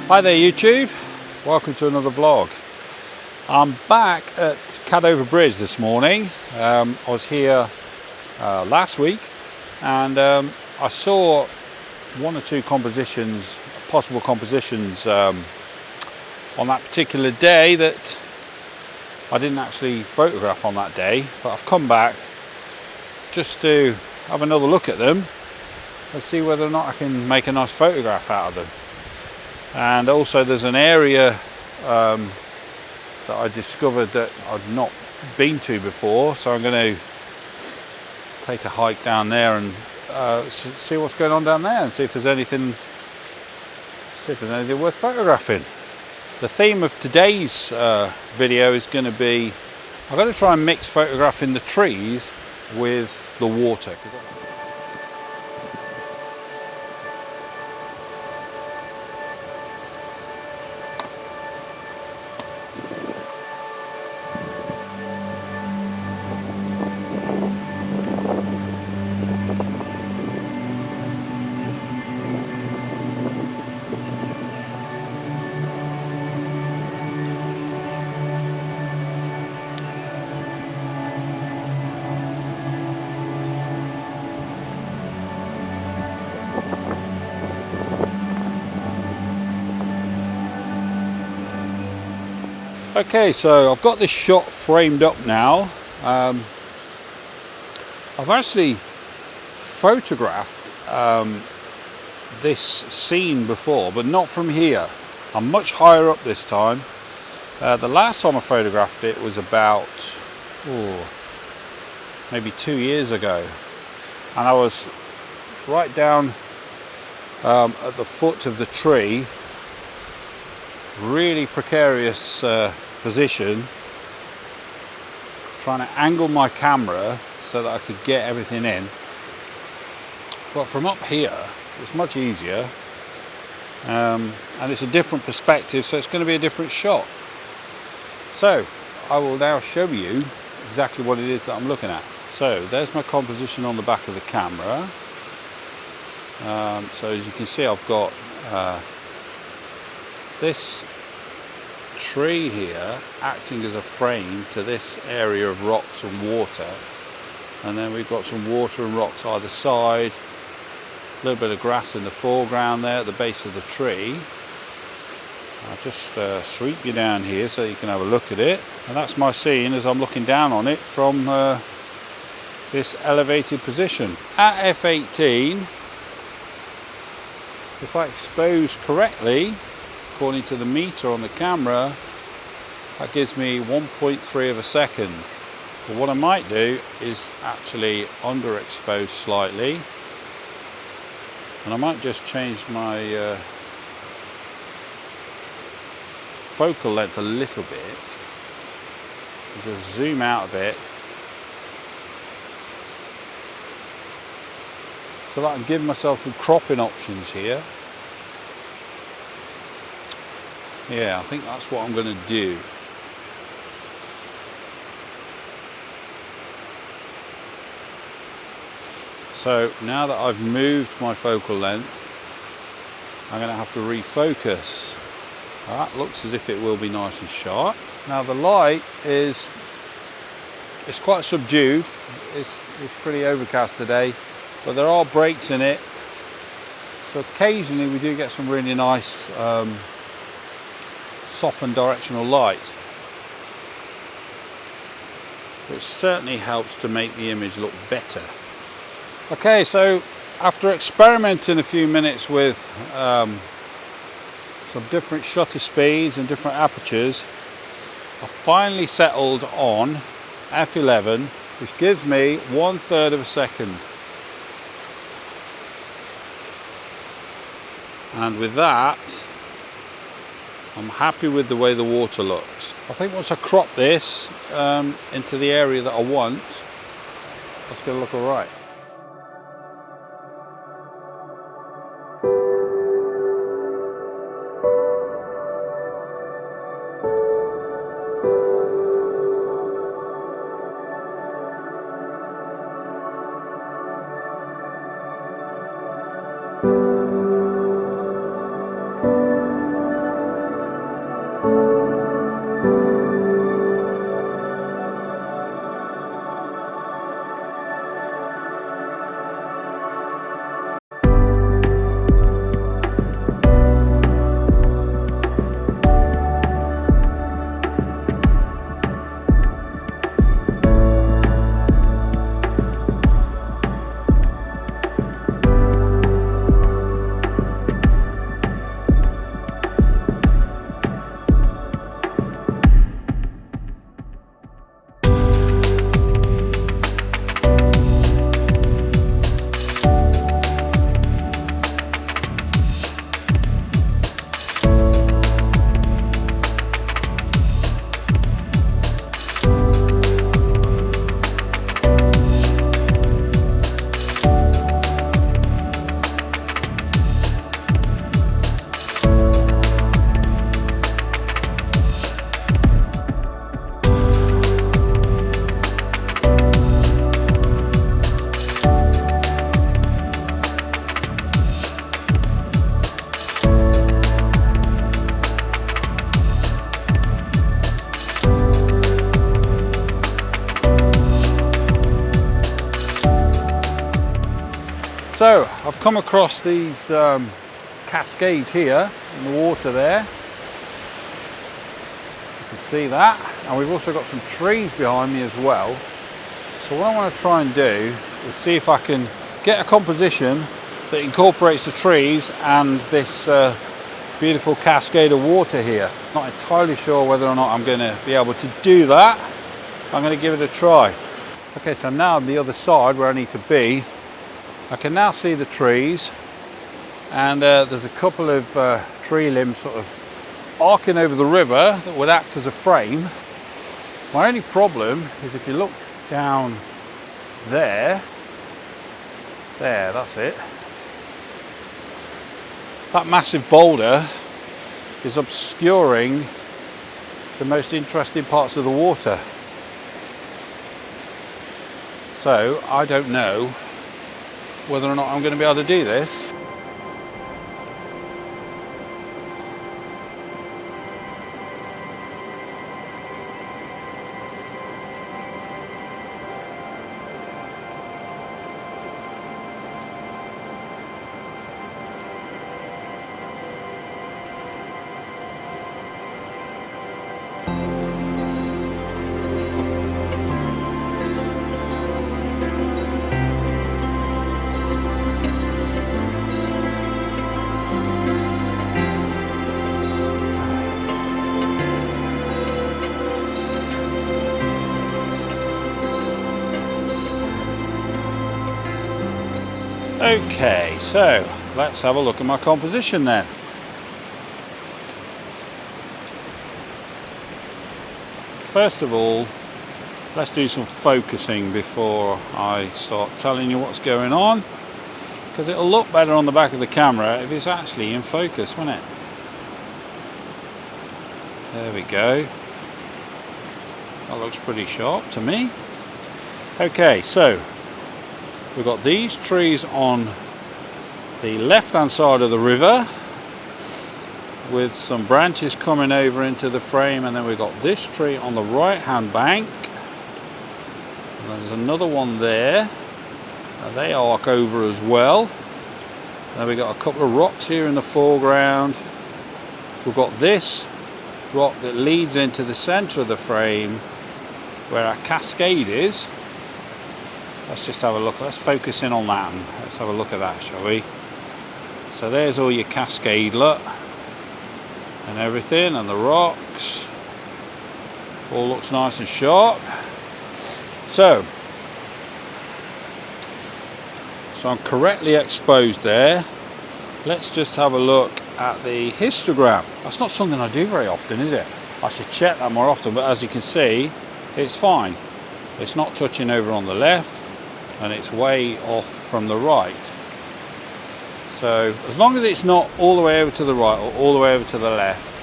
Hi there YouTube, welcome to another vlog. I'm back at Cadover Bridge this morning. I was here last week and I saw one or two compositions, possible compositions on that particular day that I didn't actually photograph on that day, but I've come back just to have another look at them and see whether or not I can make a nice photograph out of them. And also there's an area that I discovered that I'd not been to before, so I'm going to take a hike down there and see what's going on down there and see if there's anything worth photographing. The theme of today's video is going to be, I'm going to try and mix photographing the trees with the water. Okay, so I've got this shot framed up now. I've actually photographed this scene before, but not from here. I'm much higher up this time. The last time I photographed it was about maybe 2 years ago, and I was right down at the foot of the tree, really precarious position, trying to angle my camera so that I could get everything in. But from up here it's much easier, and it's a different perspective, so it's going to be a different shot. So I will now show you exactly what it is that I'm looking at. So there's my composition on the back of the camera. So as you can see, I've got this tree here acting as a frame to this area of rocks and water, and then we've got some water and rocks either side, a little bit of grass in the foreground there at the base of the tree. I'll just sweep you down here so you can have a look at it, and that's my scene as I'm looking down on it from this elevated position. At f/18, if I expose correctly according to the meter on the camera, that gives me 1.3 of a second. But what I might do is actually underexpose slightly, and I might just change my focal length a little bit and just zoom out a bit so that I can give myself some cropping options here. Yeah, I think that's what I'm going to do. So now that I've moved my focal length, I'm going to have to refocus. That looks as if it will be nice and sharp. Now the light it's quite subdued. It's pretty overcast today, but there are breaks in it. So occasionally we do get some really nice softened directional light, which certainly helps to make the image look better. Okay, so after experimenting a few minutes with some different shutter speeds and different apertures, I finally settled on f11, which gives me 1/3 of a second. And with that, I'm happy with the way the water looks. I think once I crop this into the area that I want, that's going to look all right. So I've come across these cascades here in the water there. You can see that, and we've also got some trees behind me as well. So what I want to try and do is see if I can get a composition that incorporates the trees and this beautiful cascade of water here. Not entirely sure whether or not I'm going to be able to do that. I'm going to give it a try. Okay, so now on the other side where I need to be, I can now see the trees, and there's a couple of tree limbs sort of arcing over the river that would act as a frame. My only problem is if you look down there, that's it. That massive boulder is obscuring the most interesting parts of the water. So I don't know whether or not I'm going to be able to do this. Okay, so let's have a look at my composition then. First of all, let's do some focusing before I start telling you what's going on, because it'll look better on the back of the camera if it's actually in focus, won't it? There we go. That looks pretty sharp to me. Okay, so we've got these trees on the left hand side of the river with some branches coming over into the frame, and then we've got this tree on the right hand bank, and there's another one there, and they arc over as well. Then we've got a couple of rocks here in the foreground. We've got this rock that leads into the center of the frame where our cascade is. Let's just have a look. Let's focus in on that and let's have a look at that, shall we? So there's all your cascade, look, and everything, and the rocks. All looks nice and sharp. So I'm correctly exposed there. Let's just have a look at the histogram. That's not something I do very often, is it? I should check that more often, but as you can see, it's fine. It's not touching over on the left, and it's way off from the right. So as long as it's not all the way over to the right or all the way over to the left,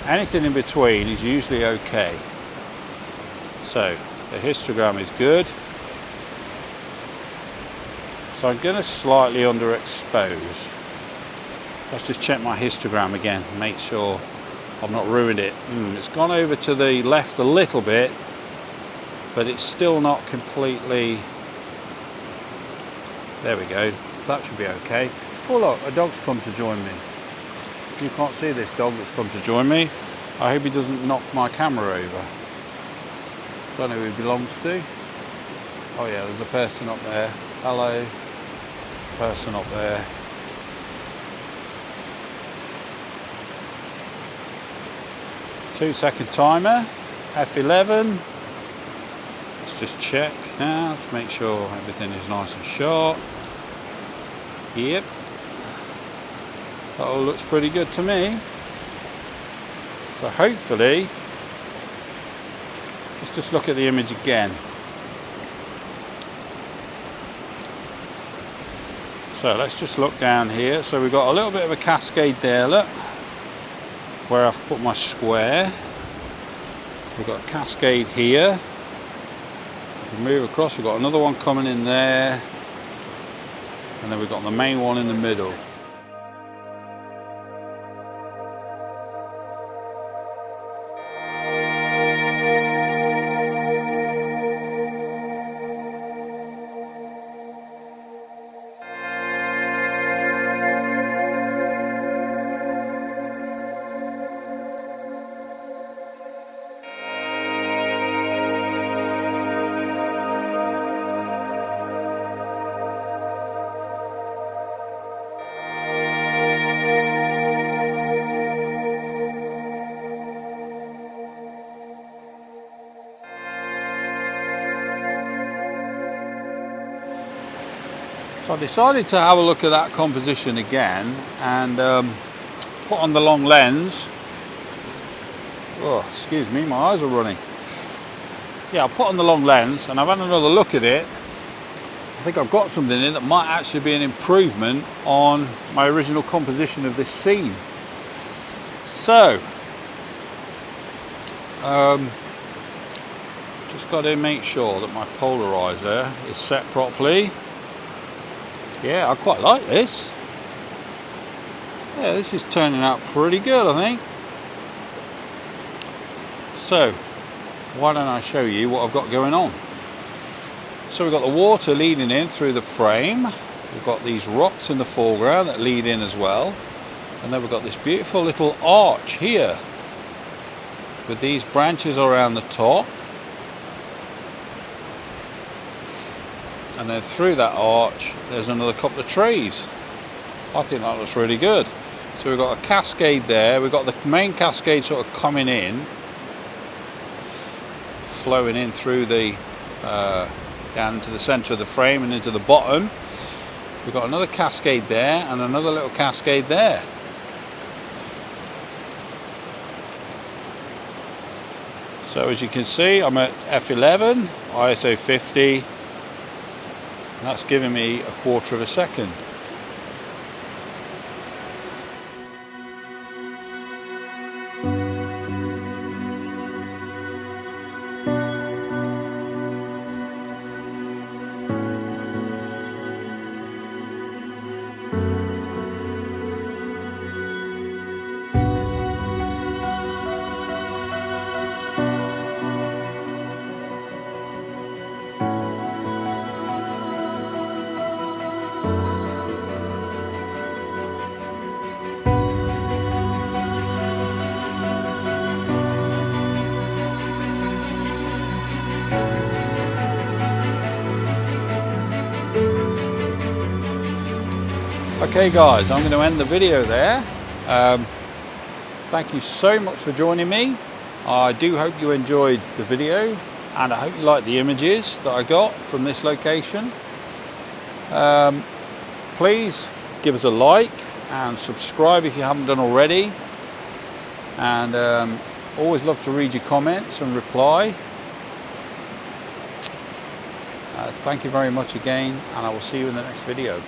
anything in between is usually okay. So the histogram is good. So I'm going to slightly underexpose. Let's just check my histogram again, make sure I've not ruined it. It's gone over to the left a little bit, but it's still not completely. There we go, that should be okay. Oh look, a dog's come to join me. You can't see this dog that's come to join me. I hope he doesn't knock my camera over. Don't know who he belongs to. Oh yeah, there's a person up there. Hello, person up there. Two-second timer, F11. Let's just check now to make sure everything is nice and sharp. Yep, that all looks pretty good to me. So hopefully, let's just look at the image again. So let's just look down here. So we've got a little bit of a cascade there, look, where I've put my square. So we've got a cascade here. If we move across, we've got another one coming in there, and then we've got the main one in the middle. So I decided to have a look at that composition again and put on the long lens. Oh, excuse me, my eyes are running. Yeah, I put on the long lens and I've had another look at it. I think I've got something in it that might actually be an improvement on my original composition of this scene. So, just got to make sure that my polarizer is set properly. Yeah, I quite like this. Yeah, this is turning out pretty good, I think. So, why don't I show you what I've got going on. So we've got the water leading in through the frame. We've got these rocks in the foreground that lead in as well. And then we've got this beautiful little arch here with these branches around the top. And then through that arch there's another couple of trees. I think that looks really good. So we've got a cascade there. We've got the main cascade sort of coming in, flowing in through the down to the center of the frame and into the bottom. We've got another cascade there and another little cascade there. So as you can see, I'm at f11, ISO 50, and that's giving me 1/4 of a second. Okay guys, I'm going to end the video there. Thank you so much for joining me. I do hope you enjoyed the video and I hope you like the images that I got from this location. Please give us a like and subscribe if you haven't done already, and always love to read your comments and reply. Thank you very much again, and I will see you in the next video.